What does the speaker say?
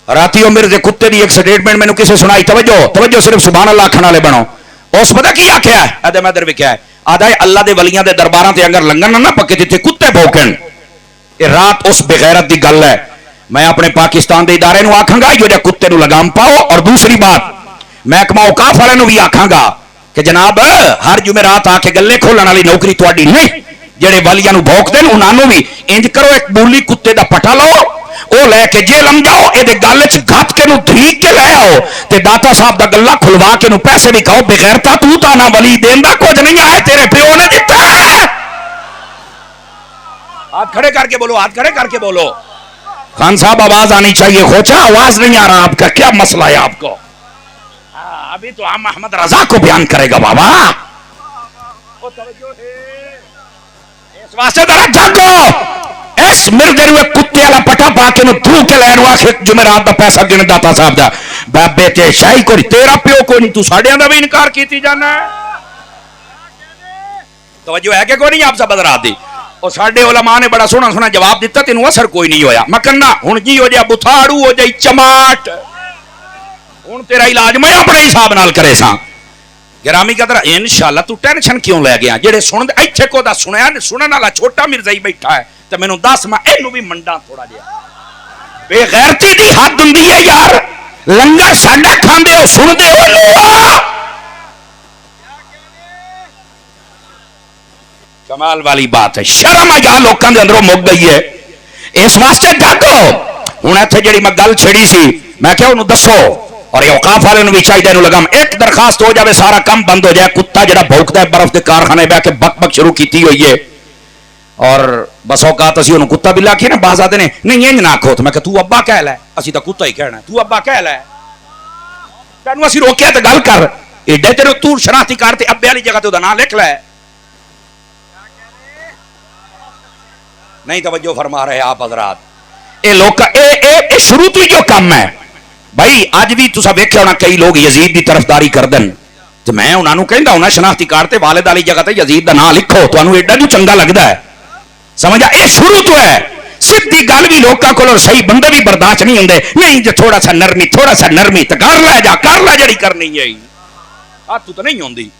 राती मिर्जे कुत्ते की एक स्टेटमेंट मैंने किसी सुनाई, तवज्जो तवज्जो, सिर्फ सुभान अल्लाह आखण वाले बनो। उस पता की आख्या है, मैं इधर विख्या है, आदा अल्लाह के वलियां के दरबारां ते अगर लंघन ना पक्के जिथे कुत्ते भौंकण, ये रात उस बेगैरत की गल है। मैं अपने पाकिस्तान के इदारे नूं आखांगा यो जिहा कुत्ते नूं लगाम पाओ। और दूसरी बात, महकमा औकाफ वाले नूं भी आखांगा कि जनाब हर जुमेरात आके गल्ले खोलण वाली नौकरी तुहाडी नहीं, जेड़े वलियां नूं भौंकदे ने उन्हां भी इंज करो, एक बूली कुत्ते दा पटा लो, वो लैके जेलम जाओ, ये गल च गत के धरीक के लै आओ, ते दाता साहब का गला खुलवा के पैसे भी खाओ। बेगैरता तू तो ना वली देंदा कुछ नहीं आए, तेरे प्यो ने दिता। हाथ खड़े करके बोलो, हाथ खड़े करके बोलो। खान साहब आवाज आनी चाहिए, खोचा आवाज नहीं आ रहा आपका, क्या मसला है आपको? अभी तो हम मोहम्मद रजा को बयान करेगा बाबा। इस वास्ते जरा जागो, इस मिर्दे नु कुत्ते वाला पटा पा के धू के लैन वास्ते जुमेरात का पैसा गिन दाता साहब का। बाबे ते शाही कोई तेरा प्यो कोई नहीं, तू साड़ियां दा भी इनकार कीती जाना है। तवज्जो है कि कोई नहीं आप सब बदरा दी। और साडे उलमा ने बड़ा सोहना सोहना जवाब दिता, तेनू असर कोई नहीं होया। मैं कहना हुण जी हो जाए बुथाड़ू हो जाए चमाट, हुण तेरा इलाज मैं अपने हिसाब नाल करे सा। गिरामी कदर इंशाअल्लाह तू टेंशन क्यों लै गया? जेड़े सुन इत्थे को दा सुनया सुनने वाला छोटा मिर्जा ही बैठा है, ते मैनू दस मैं इनू भी मंडा थोड़ा जिहा। बेगैरती दी हद हुंदी है यार, लंगर साडा खांदे हो सुनदे हो लो। कमाल वाली बात है, शर्म आ लोगों के अंदरों मुक गई है। इस वास्ते जागो। हुण इत्थे जिहड़ी मैं गल छेड़ी सी, मैं क्या उन्होंने दसो, और औकाफ वाले भी चाहिए लगाम। एक दरखास्त हो जाए, सारा काम बंद हो जाए। कुत्ता जिहड़ा भौंकदा है बर्फ के कारखाने बह के बक बक शुरू की हुई है, और बस औकात असीं उहनूं कुत्ता बिल्ला आखी ना, बाज आते ने नहीं इंज ना आखो, तो मैं तू अब्बा कह लै, असीं तां कुत्ता ही कहना, तू अब्बा कह लै। तैनूं असीं रोकिया तो गल कर, एडे तेरे तू शनाख्ती कार्ड ते अब्बे वाली जगह ते उहदा नाम लिख लै। नहीं तवज्जो फरमा रहे आप हजरात। ये लोग ए शुरू तो ही जो काम है भाई, अज भी तुसा वेख्या होना कई लोग यजीद की तरफदारी करते हैं, तो मैं उन्होंने कहता हूं शनाख्ती कार्ड ते वालिद वाली जगह ते यजीद का नाम लिखो, तुहानूं एडा जो चंगा लगता है। समझा, ये शुरू तो है। सीधी गल भी लोगों को सही बंदे भी बर्दाश्त नहीं होंगे। नहीं जो थोड़ा सा नरमी, थोड़ा सा नरमी तो कर लै जा, कर लै जी करनी है। तू तो नहीं आती।